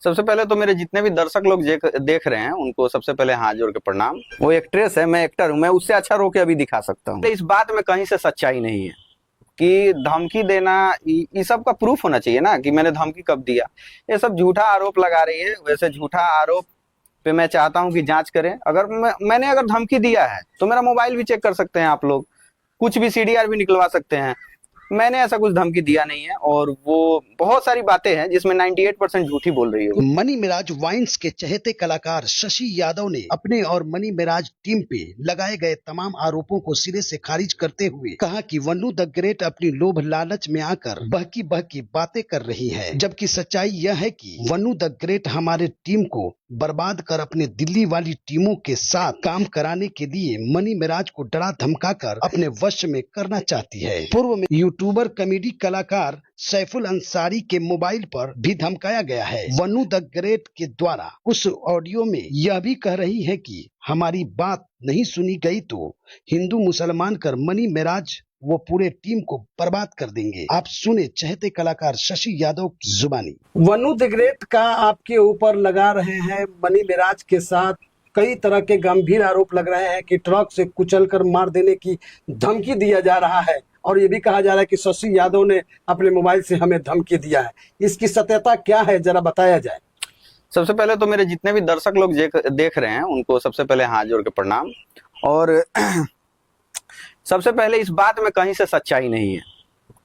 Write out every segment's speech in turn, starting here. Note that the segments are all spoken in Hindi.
सबसे पहले तो मेरे जितने भी दर्शक लोग देख रहे हैं उनको सबसे पहले हाथ जोड़ के प्रणाम। वो एक्ट्रेस है, मैं एक्टर हूं, मैं उससे अच्छा रो के अभी दिखा सकता हूं। इस बात में कहीं से सच्चाई नहीं है कि धमकी देना, ये सब का प्रूफ होना चाहिए ना कि मैंने धमकी कब दिया। ये सब झूठा आरोप लगा रही है। वैसे झूठा आरोप पे मैं चाहता हूं कि जांच करें। अगर मैंने अगर धमकी दिया है तो मेरा मोबाइल भी चेक कर सकते हैं आप लोग, कुछ भी सीडीआर भी निकलवा सकते हैं। मैंने ऐसा कुछ धमकी दिया नहीं है और वो बहुत सारी बातें हैं जिसमें 98% झूठी बोल रही है। मनी मिराज वाइन्स के चहेते कलाकार शशि यादव ने अपने और मनी मिराज टीम पे लगाए गए तमाम आरोपों को सिरे से खारिज करते हुए कहा कि वन्नू द ग्रेट अपनी लोभ लालच में आकर बहकी बहकी बातें कर रही है, जबकि सच्चाई यह है कि वन्नू द ग्रेट हमारे टीम को बर्बाद कर अपने दिल्ली वाली टीमों के साथ काम कराने के लिए मनी मिराज को डरा धमका कर अपने वश में करना चाहती है। पूर्व में यूट्यूबर कॉमेडी कलाकार सैफुल अंसारी के मोबाइल पर भी धमकाया गया है। वन्नू द ग्रेट के द्वारा उस ऑडियो में यह भी कह रही है कि हमारी बात नहीं सुनी गई तो हिंदू मुसलमान कर मनी मिराज वो पूरे टीम को बर्बाद कर देंगे। आप सुने चहेते कलाकार शशि यादव की जुबानी। वन्नू द ग्रेट का आपके ऊपर लगा रहे हैं, मनी मिराज के साथ कई तरह के गंभीर आरोप लग रहे हैं कि ट्रक से कुचलकर मार देने की धमकी दिया जा रहा है और ये भी कहा जा रहा है कि शशि यादव ने अपने मोबाइल से हमें धमकी दिया है। इसकी सत्यता क्या है, जरा बताया जाए। सबसे पहले तो मेरे जितने भी दर्शक लोग देख रहे हैं उनको सबसे पहले हाथ जोड़ के प्रणाम। और सबसे पहले इस बात में कहीं से सच्चाई नहीं है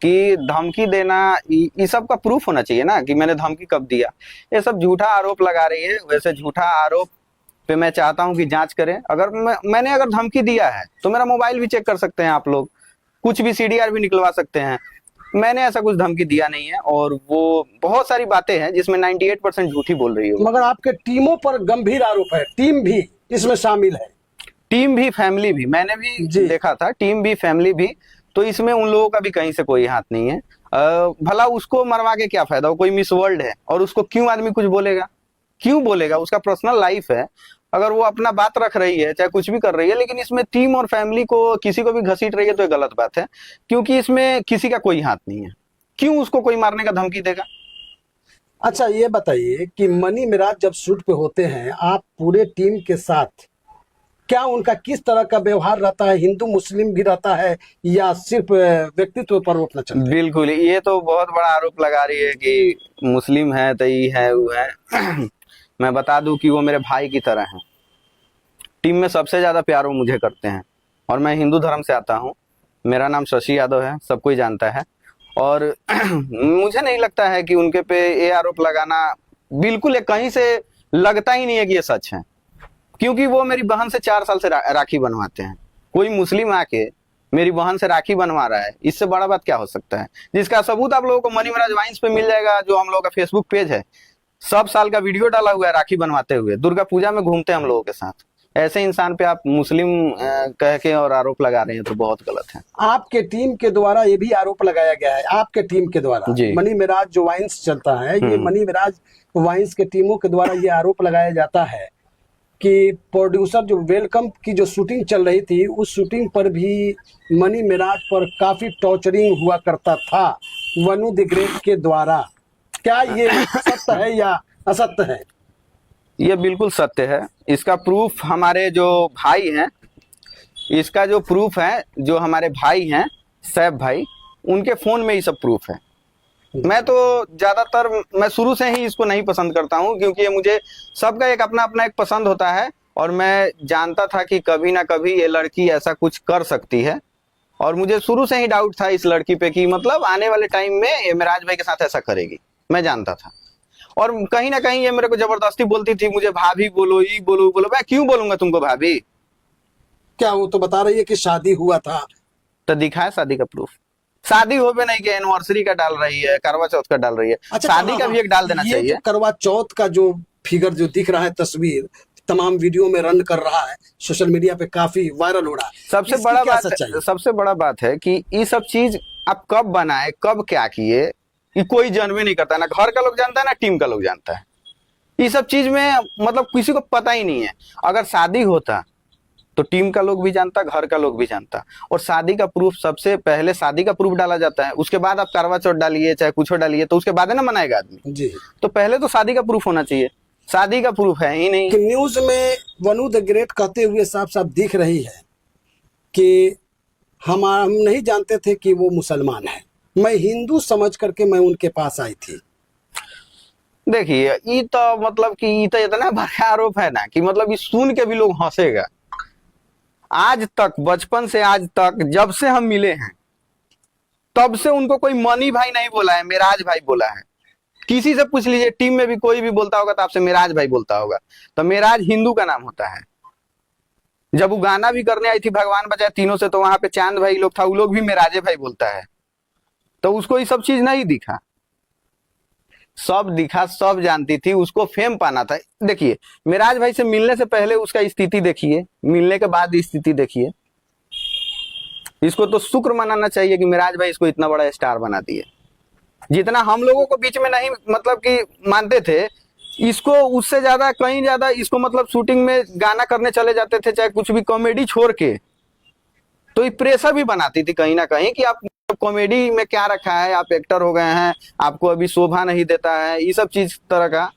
कि धमकी देना, ये सब का प्रूफ होना चाहिए ना कि मैंने धमकी कब दिया। ये सब झूठा आरोप लगा रही है। वैसे झूठा आरोप पे मैं चाहता हूं कि जांच करें। अगर मैंने अगर धमकी दिया है तो मेरा मोबाइल भी चेक कर सकते हैं आप लोग, कुछ भी सीडीआर भी निकलवा सकते हैं। मैंने ऐसा कुछ धमकी दिया नहीं है और वो बहुत सारी बातें हैं जिसमें 98% झूठी बोल रही है। मगर आपके टीमों पर गंभीर आरोप है, टीम भी इसमें शामिल है। टीम भी फैमिली भी, मैंने भी देखा था, टीम भी फैमिली भी, तो इसमें उन लोगों का भी कहीं से कोई हाथ नहीं है। भला उसको मरवा के क्या फायदा, वो कोई मिस वर्ल्ड है और उसको क्यों आदमी कुछ बोलेगा, क्यों बोलेगा? उसका पर्सनल लाइफ है। अगर वो अपना बात रख रही है चाहे कुछ भी कर रही है, लेकिन इसमें टीम और फैमिली को किसी को भी घसीट रही है तो ये गलत बात है, क्योंकि इसमें किसी का कोई हाथ नहीं है। क्यों उसको कोई मारने का धमकी देगा? अच्छा ये बताइए कि मनी मिराज जब शूट पे होते हैं, आप पूरे टीम के साथ क्या उनका किस तरह का व्यवहार रहता है? हिंदू मुस्लिम भी रहता है या सिर्फ व्यक्तित्व पर रोकना चलता है? बिल्कुल, ये तो बहुत बड़ा आरोप लगा रही है कि मुस्लिम है तो ये है वो है। मैं बता दूं कि वो मेरे भाई की तरह हैं। टीम में सबसे ज्यादा प्यार वो मुझे करते हैं और मैं हिंदू धर्म से आता हूं। मेरा नाम शशि यादव है, सब कोई जानता है। और मुझे नहीं लगता है कि उनके पे ये आरोप लगाना, बिल्कुल कहीं से लगता ही नहीं है कि ये सच है, क्योंकि वो मेरी बहन से 4 साल से राखी बनवाते हैं। कोई मुस्लिम आके मेरी बहन से राखी बनवा रहा है, इससे बड़ा बात क्या हो सकता है? जिसका सबूत आप लोगों को मनी मिराज वाइन्स पे मिल जाएगा, जो हम लोगों का फेसबुक पेज है। सब साल का वीडियो डाला हुआ है राखी बनवाते हुए, दुर्गा पूजा में घूमते हैं हम लोगों के साथ। ऐसे इंसान पे आप मुस्लिम कह के और आरोप लगा रहे हैं तो बहुत गलत है। आपके टीम के द्वारा ये भी आरोप लगाया गया है, आपके टीम के द्वारा, मनी मिराज जो वाइन्स चलता है, ये मनी मिराज वाइन्स के टीमों के द्वारा ये आरोप लगाया जाता है कि प्रोड्यूसर जो वेलकम की जो शूटिंग चल रही थी, उस शूटिंग पर भी मनी मिराज पर काफी टॉर्चरिंग हुआ करता था वन्नू द ग्रेट के द्वारा। क्या ये सत्य है या असत्य है? ये बिल्कुल सत्य है। इसका प्रूफ हमारे जो भाई हैं, इसका जो प्रूफ है, जो हमारे भाई हैं सैफ भाई, उनके फोन में ही सब प्रूफ है। मैं तो ज्यादातर, मैं शुरू से ही इसको नहीं पसंद करता हूं, क्योंकि ये मुझे, सबका एक अपना अपना एक पसंद होता है और मैं जानता था कि कभी ना कभी ये लड़की ऐसा कुछ कर सकती है। और मुझे शुरू से ही डाउट था इस लड़की पे कि मतलब आने वाले टाइम में ये मिराज भाई के साथ ऐसा करेगी, मैं जानता था। और कहीं ना कहीं ये मेरे को जबरदस्ती बोलती थी, मुझे भाभी बोलो, ये बोलो बोलो। मैं क्यों बोलूंगा तुमको भाभी? क्या वो तो बता रही है कि शादी हुआ था, तो दिखाए शादी का प्रूफ। शादी हो भी नहीं कि एनिवर्सरी का डाल रही है, करवा चौथ का डाल रही है। अच्छा, शादी का भी एक डाल देना चाहिए। करवा चौथ का जो फिगर जो दिख रहा है, तस्वीर तमाम वीडियो में रन कर रहा है, सोशल मीडिया पे काफी वायरल हो रहा है। सबसे बड़ा बात है कि ये सब चीज आप कब बनाए, कब क्या किए, ये कोई जानवे नहीं करता, ना घर का लोग जानता है ना टीम का लोग जानता है। ये सब चीज में मतलब किसी को पता ही नहीं है। अगर शादी होता तो टीम का लोग भी जानता, घर का लोग भी जानता। और शादी का प्रूफ, सबसे पहले शादी का प्रूफ डाला जाता है, उसके बाद आप करवा चौथ डालिए चाहे कुछ डालिए, तो उसके बाद है ना मनाएगा आदमी जी। तो पहले तो शादी का प्रूफ होना चाहिए, शादी का प्रूफ है ही नहीं। कि न्यूज में वनु द ग्रेट कहते हुए साफ साफ दिख रही है कि हम नहीं जानते थे कि वो मुसलमान है, मैं हिंदू समझ करके मैं उनके पास आई थी। देखिए ये तो मतलब कि ये तो इतना बड़ा आरोप है ना कि मतलब ये सुन के भी लोग हंसेगा। आज तक, बचपन से आज तक जब से हम मिले हैं तब से उनको कोई मनी भाई नहीं बोला है, मेराज भाई बोला है। किसी से पूछ लीजिए, टीम में भी कोई भी बोलता होगा तो आपसे मेराज भाई बोलता होगा। तो मेराज हिंदू का नाम होता है। जब वो गाना भी करने आई थी भगवान बचाए तीनों से, तो वहां पे चांद भाई लोग था, वो लोग भी मेराजे भाई बोलता है। तो उसको ये सब चीज नहीं दिखा, सब दिखा, सब जानती थी, उसको फेम पाना था। देखिए मेराज भाई से मिलने से पहले उसका स्थिति देखिए, मिलने के बाद स्थिति देखिए। इसको तो शुक्र मनाना चाहिए कि मेराज भाई इसको इतना बड़ा स्टार बना दिए। जितना हम लोगों को बीच में नहीं मतलब कि मानते थे, इसको उससे ज्यादा, कहीं ज्यादा इसको मतलब शूटिंग में गाना करने चले जाते थे, चाहे कुछ भी कॉमेडी छोड़ के, तो ये प्रेशर भी बनाती थी कहीं ना कहीं कि आप कॉमेडी में क्या रखा है, आप एक्टर हो गए हैं, आपको अभी शोभा नहीं देता है, ये सब चीज तरह का।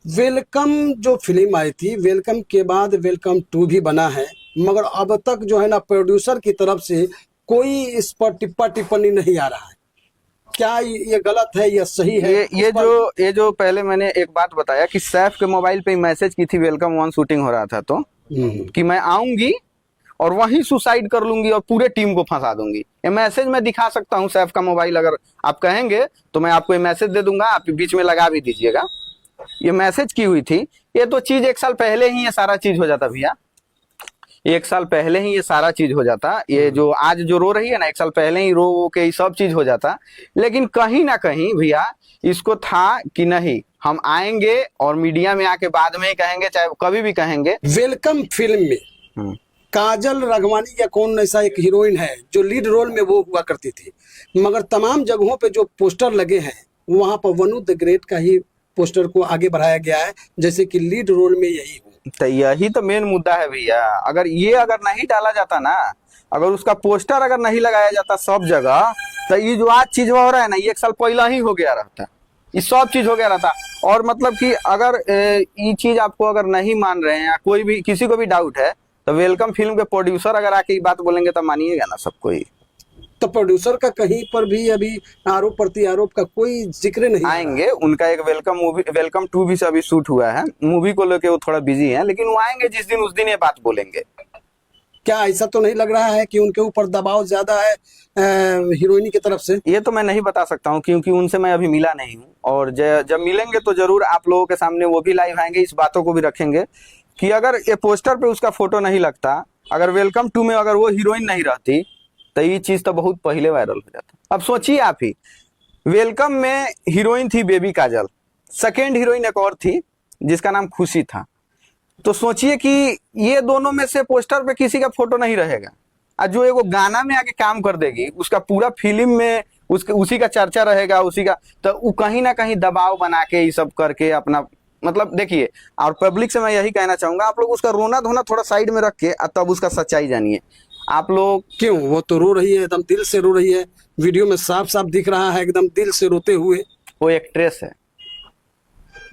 वेलकम जो फिल्म आई थी, वेलकम के बाद वेलकम 2 भी बना है, मगर अब तक जो है ना प्रोड्यूसर की तरफ से कोई इस पर टिप्पणी नहीं आ रहा है। क्या ये गलत है या सही है? ये जो पहले मैंने एक बात बताया कि सैफ के मोबाइल पे मैसेज की थी वेलकम 1 शूटिंग हो रहा था, तो कि मैं आऊंगी और वहीं सुसाइड कर लूंगी और पूरे टीम को फंसा दूंगी। ये मैसेज मैं दिखा सकता हूँ सैफ का मोबाइल, अगर आप कहेंगे तो मैं आपको ये मैसेज दे दूंगा, आप बीच में लगा भी दीजिएगा। ये मैसेज की हुई थी। ये तो चीज 1 साल पहले ही ये सारा चीज हो जाता भैया, 1 साल पहले ही ये सारा चीज हो जाता। ये जो आज जो रो रही है ना, 1 साल पहले ही रो के सब चीज हो जाता। लेकिन कहीं ना कहीं भैया इसको था कि नहीं, हम आएंगे और मीडिया में आके बाद में ही कहेंगे, चाहे कभी भी कहेंगे। वेलकम फिल्म में काजल राघवानी या कौन ऐसा एक हीरोइन है जो लीड रोल में वो हुआ करती थी, मगर तमाम जगहों पे जो पोस्टर लगे हैं वहां पर वनु द ग्रेट का ही पोस्टर को आगे बढ़ाया गया है, जैसे कि लीड रोल में यही हो। तो यही तो मेन मुद्दा है भैया। अगर नहीं डाला जाता ना, अगर उसका पोस्टर अगर नहीं लगाया जाता सब जगह, तो ये जो आज चीज हो रहा है ना, ये 1 साल पहले ही हो गया रहता, ये सब चीज हो गया रहता। और मतलब कि अगर ये चीज आपको अगर नहीं मान रहे हैं या कोई भी किसी को भी डाउट है, तो वेलकम फिल्म के प्रोड्यूसर अगर आके ये बात बोलेंगे तो मानिएगा ना सबको ही। तो प्रोड्यूसर का कहीं पर भी अभी आरोप प्रति आरोप का कोई जिक्र नहीं आएंगे। उनका एक वेलकम 2 भी से अभी शूट हुआ है, मूवी को लेके वो थोड़ा बिजी है, लेकिन वो आएंगे जिस दिन उस दिन ये बात बोलेंगे। क्या ऐसा तो नहीं लग रहा है कि उनके ऊपर दबाव ज्यादा है हीरोइनी की तरफ से? ये तो मैं नहीं बता सकता हूँ क्योंकि उनसे मैं अभी मिला नहीं हूँ, और जब मिलेंगे तो जरूर आप लोगों के सामने वो भी लाइव आएंगे, इस बातों को भी रखेंगे कि अगर ये पोस्टर पे उसका फोटो नहीं लगता, अगर वेलकम 2 में अगर वो हीरोइन नहीं रहती, तो ये चीज तो बहुत पहले वायरल हो जाता। अब सोचिए आप ही, वेलकम में हीरोइन थी बेबी काजल, सेकेंड हीरोइन एक और थी जिसका नाम खुशी था। तो सोचिए कि ये दोनों में से पोस्टर पे किसी का फोटो नहीं रहेगा, और जो एगो गाना में आके काम कर देगी, उसका पूरा फिल्म में उसी का चर्चा रहेगा, उसी का, तो वो कहीं ना कहीं दबाव बना के ये सब करके अपना मतलब देखिए। और पब्लिक से मैं यही कहना चाहूंगा, आप लोग उसका रोना धोना थोड़ा साइड में रख के तब उसका सच्चाई जानिए। आप लोग क्यों, वो तो रो रही है, एकदम दिल से रो रही है, वीडियो में साफ साफ दिख रहा है एकदम दिल से रोते हुए। वो एक्ट्रेस है,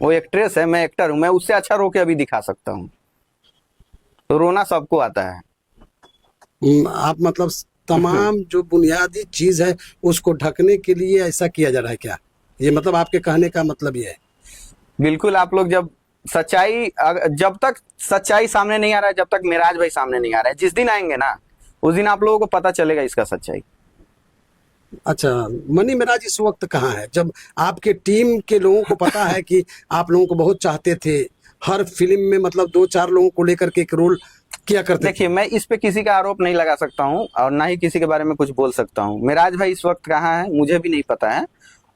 वो एक्ट्रेस है, मैं एक्टर हूं, मैं उससे अच्छा रो के अभी दिखा सकता हूँ। तो रोना सबको आता है। आप मतलब तमाम जो बुनियादी चीज है उसको ढकने के लिए ऐसा किया जा रहा है क्या? ये मतलब आपके कहने का मतलब ये है? बिल्कुल। आप लोग जब तक सच्चाई सामने नहीं आ रहा है, जब तक मेराज भाई सामने नहीं आ रहा है, जिस दिन आएंगे ना उस दिन आप लोगों को पता चलेगा इसका सच्चाई। अच्छा, मनी मेराज इस वक्त कहाँ है, जब आपके टीम के लोगों को पता है कि आप लोगों को बहुत चाहते थे, हर फिल्म में मतलब 2-4 लोगों को लेकर के एक रोल किया करते? देखिए, मैं इस पे किसी का आरोप नहीं लगा सकता हूँ और ना ही किसी के बारे में कुछ बोल सकता हूँ। मेराज भाई इस वक्त कहाँ है मुझे भी नहीं पता है,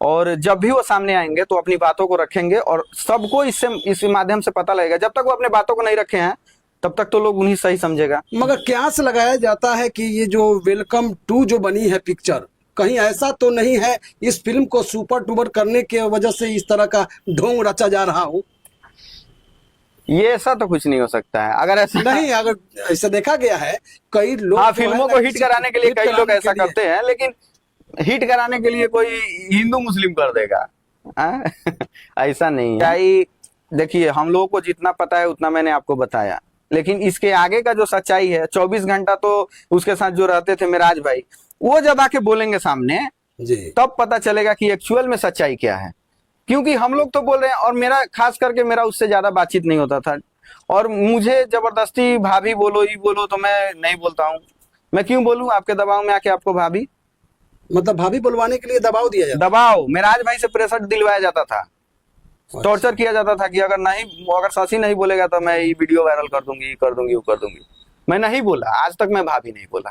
और जब भी वो सामने आएंगे तो अपनी बातों को रखेंगे और सबको इस माध्यम से पता लगेगा। जब तक वो अपने बातों को नहीं रखे हैं तब तक तो लोग उन्हीं सही समझेगा। मगर क्यास लगाया जाता है कि ये जो वेलकम 2 जो बनी है पिक्चर, कहीं ऐसा तो नहीं है इस फिल्म को सुपर डुपर करने के वजह से इस तरह का ढोंग रचा जा रहा हो? ये ऐसा तो कुछ नहीं हो सकता है। अगर ऐसा नहीं, अगर ऐसा देखा गया है कई लोग हाँ, जो है फिल्मों ना को हिट कराने के लिए हिट कई लोग कराने ऐसा के लिए- करते हैं, लेकिन हिट कराने के लिए कोई हिंदू मुस्लिम कर देगा। हाँ? ऐसा नहीं है। क्या ही देखिए, हम लोगों को जितना पता है उतना मैंने आपको बताया, लेकिन इसके आगे का जो सच्चाई है, 24 घंटा तो उसके साथ जो रहते थे मेराज भाई, वो जब आके बोलेंगे सामने जी तब पता चलेगा कि एक्चुअल में सच्चाई क्या है। क्योंकि हम लोग तो बोल रहे हैं, और मेरा खास करके मेरा उससे ज्यादा बातचीत नहीं होता था, और मुझे जबरदस्ती भाभी बोलो ये बोलो तो मैं नहीं बोलता हूँ। मैं क्यों बोलूं आपके दबाव में आके आपको भाभी? मतलब भाभी बुलवाने के लिए दबाव दिया जाता दबाव, मेराज भाई से प्रेशर दिलवाया जाता था, टॉर्चर किया जाता था कि अगर शशि नहीं बोलेगा तो मैं ये वीडियो वायरल कर दूंगी, कर दूंगी, वो कर दूंगी। मैं नहीं बोला, आज तक मैं भाभी नहीं बोला।